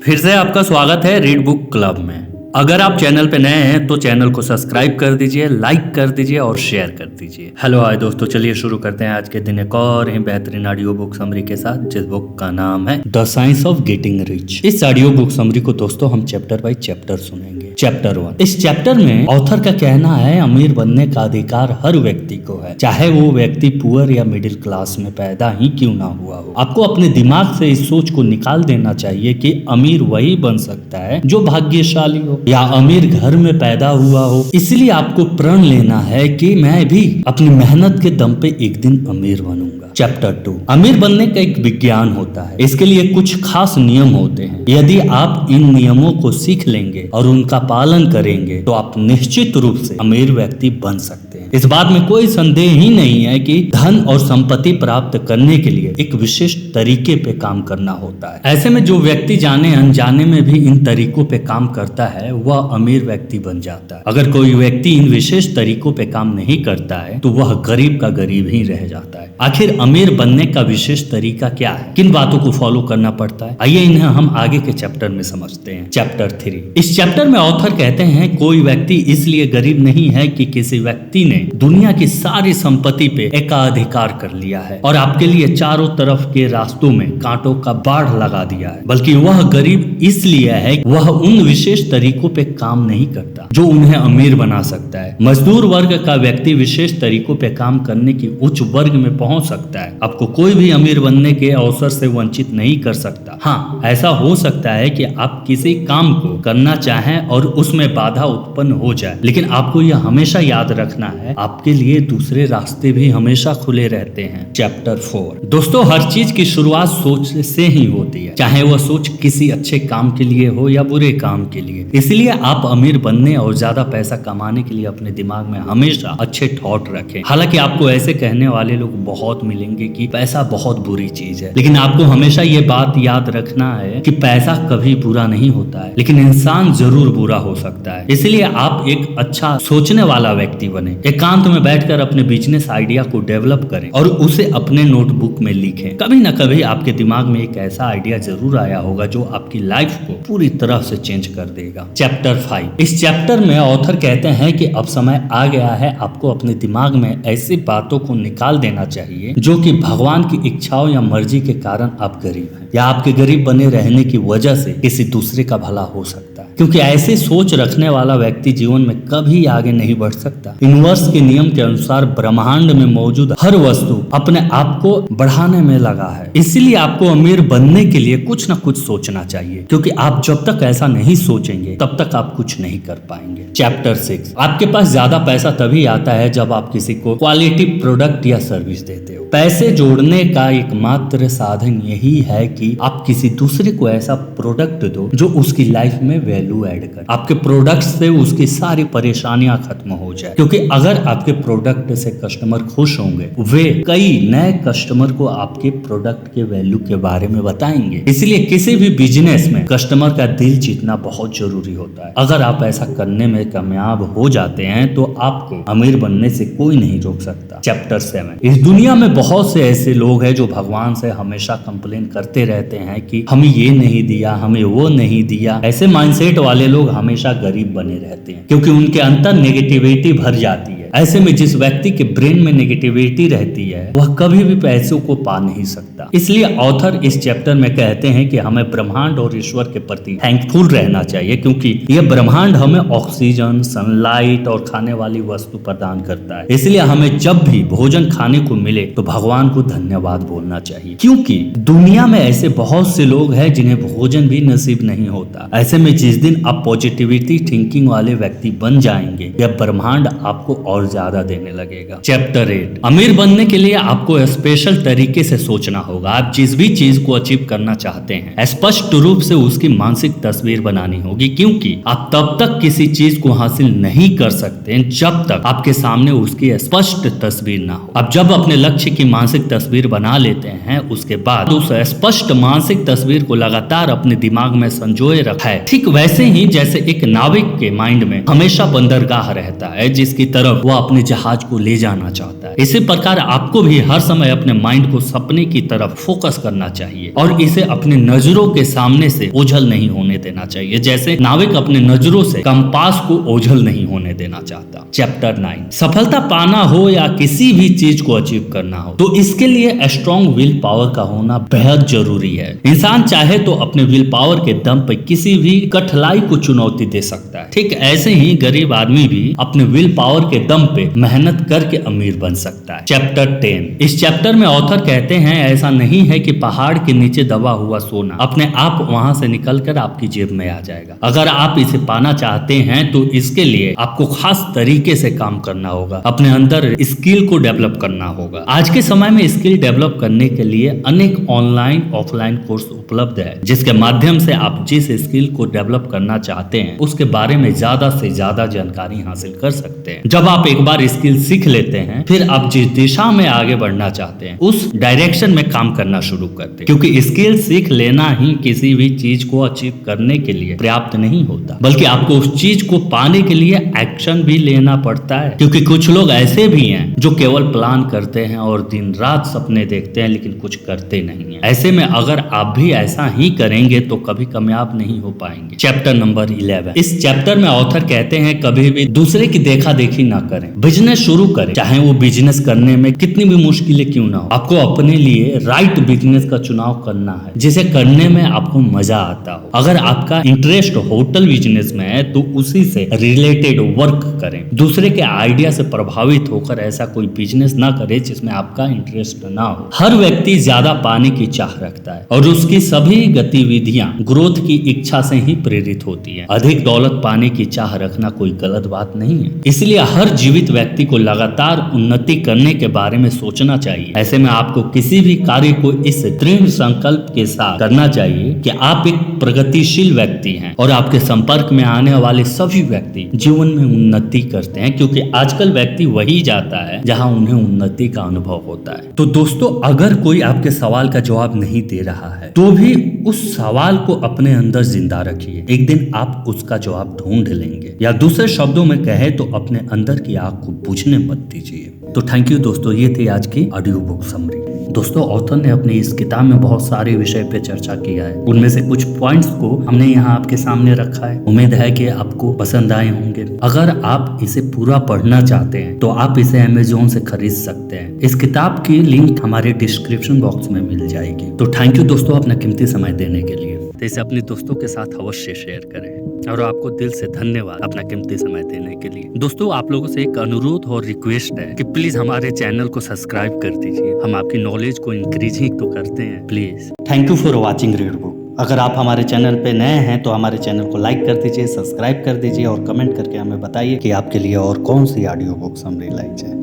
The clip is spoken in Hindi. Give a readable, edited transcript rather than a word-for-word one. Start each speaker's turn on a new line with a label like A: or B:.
A: फिर से आपका स्वागत है रीड बुक क्लब में। अगर आप चैनल पे नए हैं तो चैनल को सब्सक्राइब कर दीजिए, लाइक कर दीजिए और शेयर कर दीजिए। हेलो हाय दोस्तों, चलिए शुरू करते हैं आज के दिन एक और ही बेहतरीन ऑडियो बुक समरी के साथ, जिस बुक का नाम है the science of getting rich. इस ऑडियो बुक समरी को दोस्तों हम चैप्टर बाय चैप्टर सुनेंगे। चैप्टर 1। इस चैप्टर में ऑथर का कहना है अमीर बनने का अधिकार हर व्यक्ति को है, चाहे वो व्यक्ति पुअर या मिडिल क्लास में पैदा ही क्यों ना हुआ हो। आपको अपने दिमाग से इस सोच को निकाल देना चाहिए कि अमीर वही बन सकता है जो भाग्यशाली हो या अमीर घर में पैदा हुआ हो। इसलिए आपको प्रण लेना है कि मैं भी अपनी मेहनत के दम पे एक दिन अमीर बनूंगा। चैप्टर 2। अमीर बनने का एक विज्ञान होता है, इसके लिए कुछ खास नियम होते हैं। यदि आप इन नियमों को सीख लेंगे और उनका पालन करेंगे तो आप निश्चित रूप से अमीर व्यक्ति बन सकते हैं। इस बात में कोई संदेह ही नहीं है कि धन और संपत्ति प्राप्त करने के लिए एक विशेष तरीके पे काम करना होता है। ऐसे में जो व्यक्ति जाने अनजाने में भी इन तरीकों पे काम करता है वह अमीर व्यक्ति बन जाता है। अगर कोई व्यक्ति इन विशेष तरीकों पे काम नहीं करता है तो वह गरीब का गरीब ही रह जाता है। आखिर अमीर बनने का विशेष तरीका क्या है, किन बातों को फॉलो करना पड़ता है, आइए इन्हें हम आगे के चैप्टर में समझते हैं। चैप्टर 3। इस चैप्टर में ऑथर कहते हैं कोई व्यक्ति इसलिए गरीब नहीं है कि किसी व्यक्ति ने दुनिया की सारी संपत्ति पे एकाधिकार कर लिया है और आपके लिए चारों तरफ के रास्तों में कांटों का बाढ़ लगा दिया है, बल्कि वह गरीब इसलिए है वह उन विशेष तरीकों पे काम नहीं करता जो उन्हें अमीर बना सकता है। मजदूर वर्ग का व्यक्ति विशेष तरीकों पे काम करने की उच्च वर्ग में पहुंच सकता है। आपको कोई भी अमीर बनने के अवसर से वंचित नहीं कर सकता। हाँ, ऐसा हो सकता है कि आप किसी काम को करना चाहें और उसमें बाधा उत्पन्न हो जाए, लेकिन आपको यह हमेशा याद रखना है आपके लिए दूसरे रास्ते भी हमेशा खुले रहते हैं। चैप्टर 4। दोस्तों, हर चीज की शुरुआत सोच से ही होती है, चाहे वह सोच किसी अच्छे काम के लिए हो या बुरे काम के लिए। इसलिए आप अमीर बनने और ज्यादा पैसा कमाने के लिए अपने दिमाग में हमेशा अच्छे थॉट रखें। हालांकि आपको ऐसे कहने वाले लोग बहुत मिलेंगे कि पैसा बहुत बुरी चीज है, लेकिन आपको हमेशा ये बात याद रखना है कि पैसा कभी बुरा नहीं होता है, लेकिन इंसान जरूर बुरा हो सकता है। इसलिए आप एक अच्छा सोचने वाला व्यक्ति बने, एकांत में बैठकर अपने बिजनेस आइडिया को डेवलप करें और उसे अपने नोटबुक में लिखें। कभी ना कभी आपके दिमाग में एक ऐसा आइडिया जरूर आया होगा जो आपकी लाइफ को पूरी तरह से चेंज कर देगा। चैप्टर 5। इस चैप्टर में ऑथर कहते हैं कि अब समय आ गया है आपको अपने दिमाग में ऐसी बातों को निकाल देना चाहिए जो कि भगवान की इच्छाओं या मर्जी के कारण आप गरीब हैं या आपके गरीब बने रहने की वजह से किसी दूसरे का भला हो सकता है, क्योंकि ऐसी सोच रखने वाला व्यक्ति जीवन में कभी आगे नहीं बढ़ सकता। यूनिवर्स के नियम के अनुसार ब्रह्मांड में मौजूद हर वस्तु अपने आप को बढ़ाने में लगा है। इसीलिए आपको अमीर बनने के लिए कुछ ना कुछ सोचना चाहिए, क्योंकि आप जब तक ऐसा नहीं सोचेंगे तब तक आप कुछ नहीं कर पाएंगे। चैप्टर 6। आपके पास ज्यादा पैसा तभी आता है जब आप किसी को क्वालिटी प्रोडक्ट या सर्विस देते हो। पैसे जोड़ने का एकमात्र साधन यही है कि आप किसी दूसरे को ऐसा प्रोडक्ट दो जो उसकी लाइफ में वैल्यू ऐड करे। आपके प्रोडक्ट से उसकी सारी परेशानियां खत्म हो जाए, क्योंकि अगर आपके प्रोडक्ट से कस्टमर खुश होंगे वे कई नए कस्टमर को आपके प्रोडक्ट के वैल्यू के बारे में बताएंगे। इसलिए किसी भी बिजनेस में कस्टमर का दिल जीतना बहुत जरूरी होता है। अगर आप ऐसा करने में कामयाब हो जाते हैं तो आपको अमीर बनने से कोई नहीं रोक सकता। चैप्टर 7। इस दुनिया में बहुत से ऐसे लोग हैं जो भगवान से हमेशा कंप्लेन करते रहते हैं कि हमें ये नहीं दिया, हमें वो नहीं दिया। ऐसे माइंडसेट वाले लोग हमेशा गरीब बने रहते हैं, क्योंकि उनके अंदर नेगेटिविटी भर जाती है। ऐसे में जिस व्यक्ति के ब्रेन में नेगेटिविटी रहती है वह कभी भी पैसों को पा नहीं सकता। इसलिए ऑथर इस चैप्टर में कहते हैं कि हमें ब्रह्मांड और ईश्वर के प्रति थैंकफुल रहना चाहिए, क्योंकि यह ब्रह्मांड हमें ऑक्सीजन, सनलाइट और खाने वाली वस्तु प्रदान करता है। इसलिए हमें जब भी भोजन खाने को मिले तो भगवान को धन्यवाद बोलना चाहिए, क्योंकि दुनिया में ऐसे बहुत से लोग हैं जिन्हें भोजन भी नसीब नहीं होता। ऐसे में जिस दिन आप पॉजिटिविटी थिंकिंग वाले व्यक्ति बन जाएंगे यह ब्रह्मांड आपको और ज्यादा देने लगेगा। चैप्टर 8। अमीर बनने के लिए आपको स्पेशल तरीके से सोचना होगा। आप जिस भी चीज को अचीव करना चाहते हैं स्पष्ट रूप से उसकी मानसिक तस्वीर बनानी होगी, क्योंकि आप तब तक किसी चीज को हासिल नहीं कर सकते जब तक आपके सामने उसकी स्पष्ट तस्वीर ना हो। आप जब अपने लक्ष्य की मानसिक तस्वीर बना लेते हैं उसके बाद उस स्पष्ट मानसिक तस्वीर को लगातार अपने दिमाग में संजोए रखा है। ठीक वैसे ही जैसे एक नाविक के माइंड में हमेशा बंदरगाह रहता है जिसकी तरफ वह अपने जहाज को ले जाना चाहता है। इसी प्रकार आपको भी हर समय अपने माइंड को सपने की तरफ फोकस करना चाहिए और इसे अपने नजरों के सामने से ओझल नहीं होने देना चाहिए, जैसे नाविक अपने नजरों से कंपास को ओझल नहीं होने देना चाहता। चैप्टर 9, सफलता पाना हो या किसी भी चीज को अचीव करना हो तो इसके लिए स्ट्रॉन्ग विल पावर का होना बेहद जरूरी है। इंसान चाहे तो अपने विल पावर के दम पर किसी भी कठिनाई को चुनौती दे सकता है। ठीक ऐसे ही गरीब आदमी भी अपने विल पावर के दम पे मेहनत करके अमीर बन सकता है। चैप्टर 10, इस चैप्टर में ऑथर कहते हैं ऐसा नहीं है कि पहाड़ के नीचे दबा हुआ सोना अपने आप वहां से निकलकर आपकी जेब में आ जाएगा। अगर आप इसे पाना चाहते हैं तो इसके लिए आपको खास तरीके से काम करना होगा, अपने अंदर स्किल को डेवलप करना होगा। आज के समय में स्किल डेवलप करने के लिए अनेक ऑनलाइन ऑफलाइन कोर्स उपलब्ध है, जिसके माध्यम से आप जिस स्किल को डेवलप करना चाहते हैं उसके बारे में ज्यादा से ज्यादा जानकारी हासिल कर सकते हैं। जब आप एक बार स्किल सीख लेते हैं फिर आप जिस दिशा में आगे बढ़ना चाहते हैं उस डायरेक्शन में काम करना शुरू करते हैं, क्योंकि स्किल सीख लेना ही किसी भी चीज को अचीव करने के लिए पर्याप्त नहीं होता, बल्कि आपको उस चीज को पाने के लिए एक्शन भी लेना पड़ता है। क्योंकि कुछ लोग ऐसे भी हैं जो केवल प्लान करते हैं और दिन रात सपने देखते हैं लेकिन कुछ करते नहीं है। ऐसे में अगर आप भी ऐसा ही करेंगे तो कभी कामयाब नहीं हो पाएंगे। चैप्टर नंबर 11, इस चैप्टर में ऑथर कहते हैं कभी भी दूसरे की देखा देखी ना करें, बिजनेस शुरू करें, चाहे वो बिजनेस करने में कितनी भी मुश्किलें क्यों ना हो। आपको अपने लिए राइट बिजनेस का चुनाव करना है जिसे करने में आपको मजा आता हो। अगर आपका इंटरेस्ट होटल बिजनेस में है तो उसी से रिलेटेड वर्क करें। दूसरे के आइडिया से प्रभावित होकर ऐसा कोई बिजनेस ना करें जिसमें आपका इंटरेस्ट ना हो। हर व्यक्ति ज्यादा पाने की चाह रखता है और उसकी सभी गतिविधियां ग्रोथ की इच्छा से ही प्रेरित होती है। अधिक दौलत पाने की चाह रखना कोई गलत बात नहीं है, इसलिए हर जीवित व्यक्ति को लगातार उन्नति करने के बारे में सोचना चाहिए। ऐसे में आपको किसी भी कार्य को इस दृढ़ संकल्प के साथ करना चाहिए कि आप एक प्रगतिशील व्यक्ति हैं और आपके संपर्क में आने वाले सभी व्यक्ति जीवन में उन्नति करते हैं, क्योंकि आजकल व्यक्ति वही जाता है जहां उन्हें उन्नति का अनुभव होता है। तो दोस्तों, अगर कोई आपके सवाल का जवाब नहीं दे रहा है तो भी उस सवाल को अपने अंदर जिंदा रखिए, एक दिन आप उसका जवाब ढूंढ लेंगे। या दूसरे शब्दों में कहे तो अपने अंदर की आग को बुझने मत दीजिए। तो थैंक यू दोस्तों, ये थी आज की ऑडियो बुक समरी। दोस्तों, ऑथर ने अपनी इस किताब में बहुत सारे विषय पे चर्चा किया है, उनमें से कुछ पॉइंट्स को हमने यहाँ आपके सामने रखा है। उम्मीद है कि आपको पसंद आए होंगे। अगर आप इसे पूरा पढ़ना चाहते हैं तो आप इसे अमेज़न से खरीद सकते हैं। इस किताब की लिंक हमारे डिस्क्रिप्शन बॉक्स में मिल जाएगी। तो थैंक यू दोस्तों अपना कीमती समय देने के लिए। तो इसे अपने दोस्तों के साथ अवश्य शेयर करें और आपको दिल से धन्यवाद अपना कीमती समय देने के लिए। दोस्तों, आप लोगों से एक अनुरोध और रिक्वेस्ट है कि प्लीज हमारे चैनल को सब्सक्राइब कर दीजिए। हम आपकी नॉलेज को इंक्रीज ही तो करते हैं, please. Thank you for watching read book. अगर आप हमारे चैनल पे नए हैं तो हमारे चैनल को लाइक कर दीजिए, सब्सक्राइब कर दीजिए और कमेंट करके हमें बताइए कि आपके लिए और कौन सी ऑडियो बुक समरी लाई जाए।